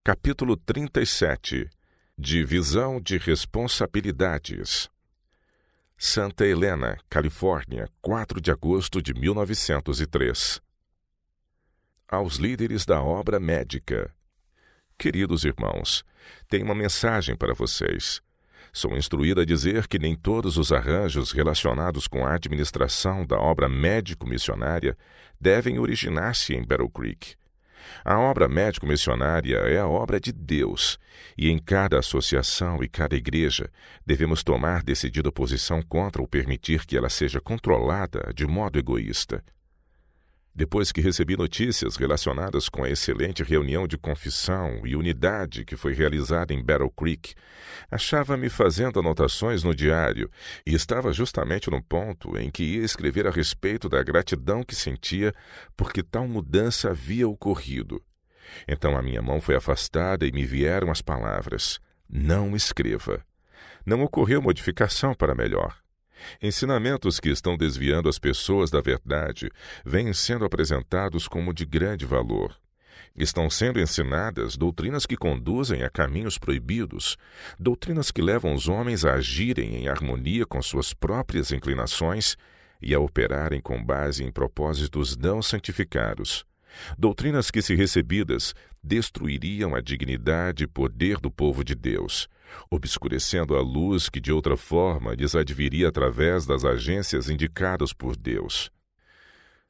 Capítulo 37. Divisão de responsabilidades. Santa Helena, Califórnia, 4 de agosto de 1903. Aos líderes da obra médica. Queridos irmãos, tenho uma mensagem para vocês. Sou instruído a dizer que nem todos os arranjos relacionados com a administração da obra médico-missionária devem originar-se em Battle Creek. A obra médico-missionária é a obra de Deus, e em cada associação e cada igreja devemos tomar decidida posição contra o permitir que ela seja controlada de modo egoísta. Depois que recebi notícias relacionadas com a excelente reunião de confissão e unidade que foi realizada em Battle Creek, achava-me fazendo anotações no diário e estava justamente no ponto em que ia escrever a respeito da gratidão que sentia porque tal mudança havia ocorrido. Então a minha mão foi afastada e me vieram as palavras: não escreva. Não ocorreu modificação para melhor. Ensinamentos que estão desviando as pessoas da verdade vêm sendo apresentados como de grande valor. Estão sendo ensinadas doutrinas que conduzem a caminhos proibidos, doutrinas que levam os homens a agirem em harmonia com suas próprias inclinações e a operarem com base em propósitos não santificados. Doutrinas que, se recebidas, destruiriam a dignidade e poder do povo de Deus, obscurecendo a luz que de outra forma lhes adviria através das agências indicadas por Deus.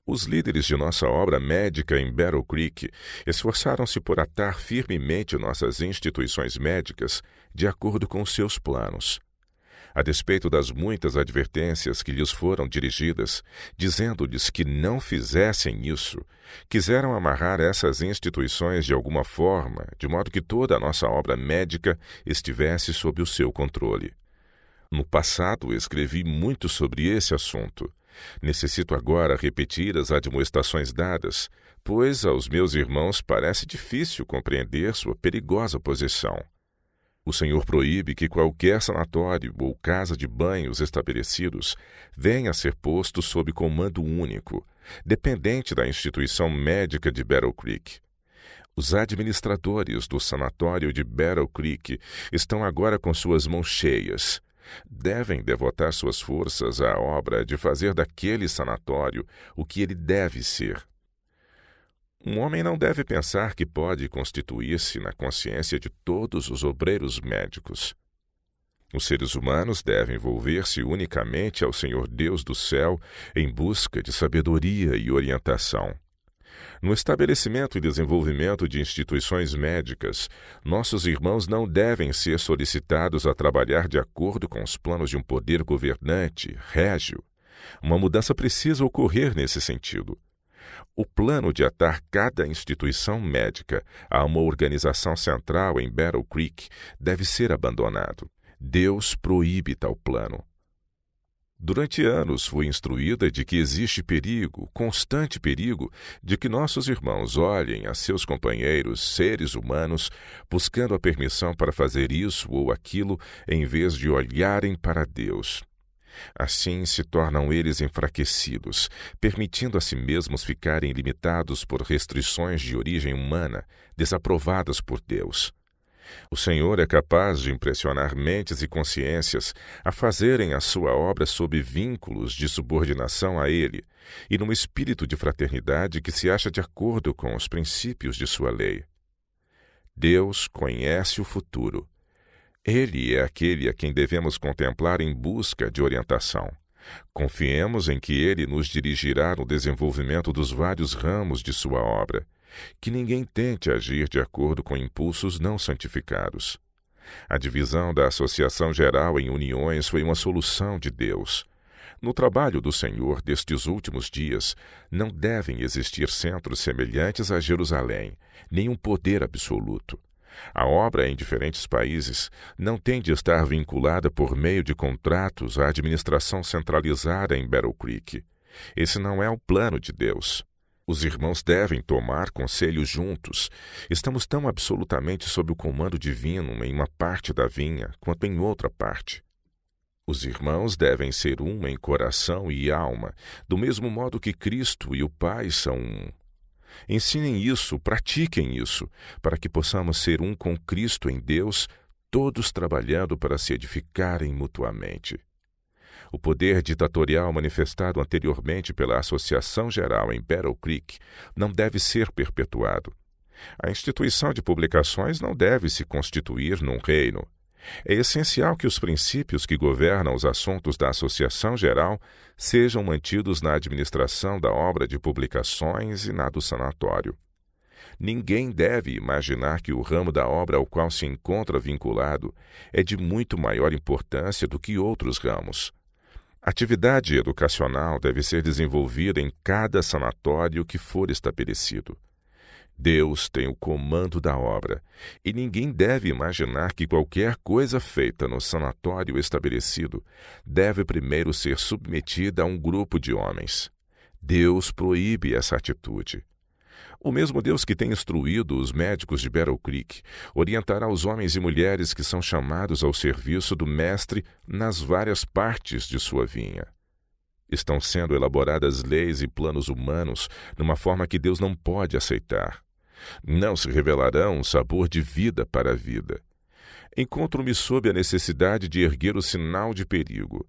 Os líderes de nossa obra médica em Battle Creek esforçaram-se por atar firmemente nossas instituições médicas de acordo com os seus planos. A despeito das muitas advertências que lhes foram dirigidas, dizendo-lhes que não fizessem isso, quiseram amarrar essas instituições de alguma forma, de modo que toda a nossa obra médica estivesse sob o seu controle. No passado, escrevi muito sobre esse assunto. Necessito agora repetir as admoestações dadas, pois aos meus irmãos parece difícil compreender sua perigosa posição. O Senhor proíbe que qualquer sanatório ou casa de banhos estabelecidos venha a ser posto sob comando único, dependente da instituição médica de Battle Creek. Os administradores do sanatório de Battle Creek estão agora com suas mãos cheias. Devem devotar suas forças à obra de fazer daquele sanatório o que ele deve ser. Um homem não deve pensar que pode constituir-se na consciência de todos os obreiros médicos. Os seres humanos devem volver-se unicamente ao Senhor Deus do céu em busca de sabedoria e orientação. No estabelecimento e desenvolvimento de instituições médicas, nossos irmãos não devem ser solicitados a trabalhar de acordo com os planos de um poder governante, régio. Uma mudança precisa ocorrer nesse sentido. O plano de atar cada instituição médica a uma organização central em Battle Creek deve ser abandonado. Deus proíbe tal plano. Durante anos fui instruída de que existe perigo, constante perigo, de que nossos irmãos olhem a seus companheiros, seres humanos, buscando a permissão para fazer isso ou aquilo, em vez de olharem para Deus. Assim se tornam eles enfraquecidos, permitindo a si mesmos ficarem limitados por restrições de origem humana, desaprovadas por Deus. O Senhor é capaz de impressionar mentes e consciências a fazerem a sua obra sob vínculos de subordinação a Ele e num espírito de fraternidade que se acha de acordo com os princípios de sua lei. Deus conhece o futuro. Ele é aquele a quem devemos contemplar em busca de orientação. Confiemos em que Ele nos dirigirá no desenvolvimento dos vários ramos de sua obra. Que ninguém tente agir de acordo com impulsos não santificados. A divisão da Associação Geral em uniões foi uma solução de Deus. No trabalho do Senhor destes últimos dias, não devem existir centros semelhantes a Jerusalém, nem um poder absoluto. A obra em diferentes países não tem de estar vinculada por meio de contratos à administração centralizada em Battle Creek. Esse não é o plano de Deus. Os irmãos devem tomar conselho juntos. Estamos tão absolutamente sob o comando divino em uma parte da vinha quanto em outra parte. Os irmãos devem ser um em coração e alma, do mesmo modo que Cristo e o Pai são um. Ensinem isso, pratiquem isso, para que possamos ser um com Cristo em Deus, todos trabalhando para se edificarem mutuamente. O poder ditatorial manifestado anteriormente pela Associação Geral em Battle Creek não deve ser perpetuado. A instituição de publicações não deve se constituir num reino. É essencial que os princípios que governam os assuntos da Associação Geral sejam mantidos na administração da obra de publicações e na do sanatório. Ninguém deve imaginar que o ramo da obra ao qual se encontra vinculado é de muito maior importância do que outros ramos. Atividade educacional deve ser desenvolvida em cada sanatório que for estabelecido. Deus tem o comando da obra, e ninguém deve imaginar que qualquer coisa feita no sanatório estabelecido deve primeiro ser submetida a um grupo de homens. Deus proíbe essa atitude. O mesmo Deus que tem instruído os médicos de Battle Creek orientará os homens e mulheres que são chamados ao serviço do Mestre nas várias partes de sua vinha. Estão sendo elaboradas leis e planos humanos numa forma que Deus não pode aceitar. Não se revelarão um sabor de vida para a vida. Encontro-me sob a necessidade de erguer o sinal de perigo.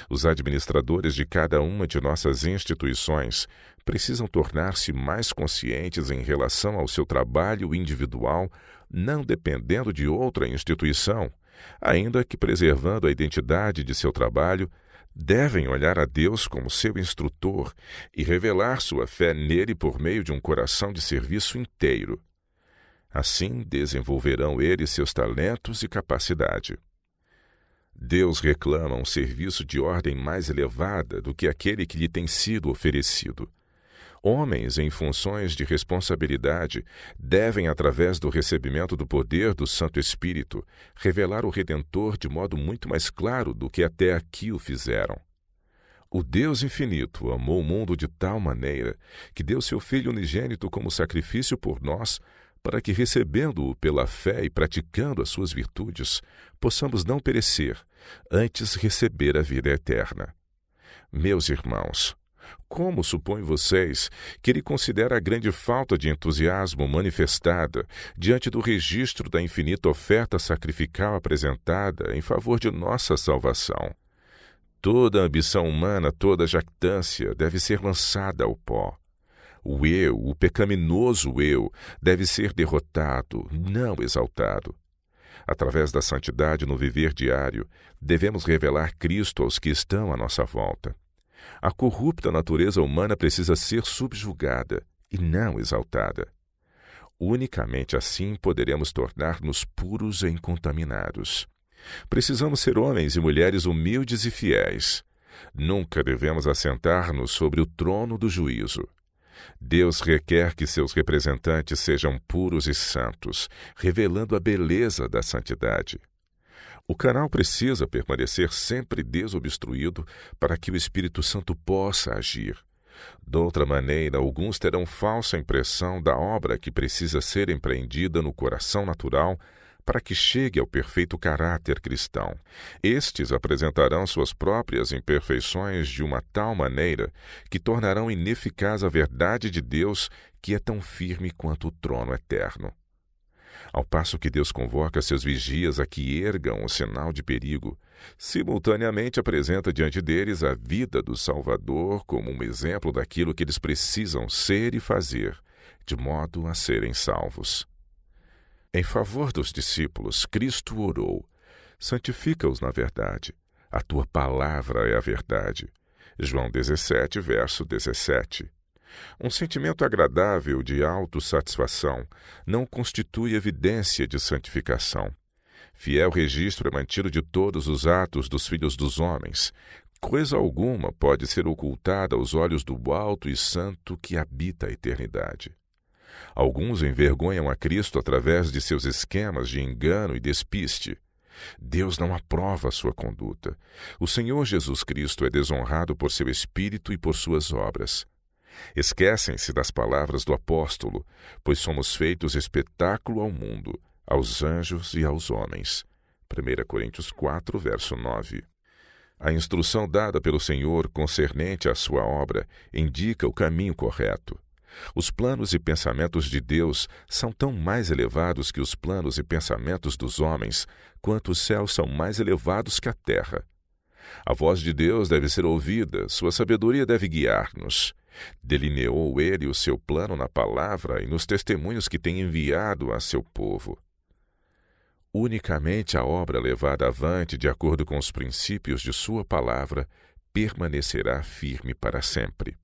Os administradores de cada uma de nossas instituições precisam tornar-se mais conscientes em relação ao seu trabalho individual, não dependendo de outra instituição, ainda que preservando a identidade de seu trabalho. Devem olhar a Deus como seu instrutor e revelar sua fé nele por meio de um coração de serviço inteiro. Assim desenvolverão eles seus talentos e capacidade. Deus reclama um serviço de ordem mais elevada do que aquele que lhe tem sido oferecido. Homens em funções de responsabilidade devem, através do recebimento do poder do Santo Espírito, revelar o Redentor de modo muito mais claro do que até aqui o fizeram. O Deus infinito amou o mundo de tal maneira que deu seu Filho unigênito como sacrifício por nós, para que, recebendo-o pela fé e praticando as suas virtudes, possamos não perecer, antes receber a vida eterna. Meus irmãos, como supõem vocês que ele considera a grande falta de entusiasmo manifestada diante do registro da infinita oferta sacrificial apresentada em favor de nossa salvação? Toda ambição humana, toda jactância deve ser lançada ao pó. O eu, o pecaminoso eu, deve ser derrotado, não exaltado. Através da santidade no viver diário, devemos revelar Cristo aos que estão à nossa volta. A corrupta natureza humana precisa ser subjugada e não exaltada. Unicamente assim poderemos tornar-nos puros e incontaminados. Precisamos ser homens e mulheres humildes e fiéis. Nunca devemos assentar-nos sobre o trono do juízo. Deus requer que seus representantes sejam puros e santos, revelando a beleza da santidade. O canal precisa permanecer sempre desobstruído para que o Espírito Santo possa agir. De outra maneira, alguns terão falsa impressão da obra que precisa ser empreendida no coração natural para que chegue ao perfeito caráter cristão. Estes apresentarão suas próprias imperfeições de uma tal maneira que tornarão ineficaz a verdade de Deus, que é tão firme quanto o trono eterno. Ao passo que Deus convoca seus vigias a que ergam o sinal de perigo, simultaneamente apresenta diante deles a vida do Salvador como um exemplo daquilo que eles precisam ser e fazer, de modo a serem salvos. Em favor dos discípulos, Cristo orou: santifica-os na verdade. A tua palavra é a verdade. João 17, verso 17. Um sentimento agradável de autossatisfação não constitui evidência de santificação. Fiel registro é mantido de todos os atos dos filhos dos homens. Coisa alguma pode ser ocultada aos olhos do alto e santo que habita a eternidade. Alguns envergonham a Cristo através de seus esquemas de engano e despiste. Deus não aprova sua conduta. O Senhor Jesus Cristo é desonrado por seu Espírito e por suas obras. Esquecem-se das palavras do apóstolo, pois somos feitos espetáculo ao mundo, aos anjos e aos homens. 1 Coríntios 4, verso 9. A instrução dada pelo Senhor concernente à sua obra indica o caminho correto. Os planos e pensamentos de Deus são tão mais elevados que os planos e pensamentos dos homens, quanto os céus são mais elevados que a terra. A voz de Deus deve ser ouvida, sua sabedoria deve guiar-nos. Delineou ele o seu plano na palavra e nos testemunhos que tem enviado a seu povo. Unicamente a obra levada avante de acordo com os princípios de sua palavra permanecerá firme para sempre.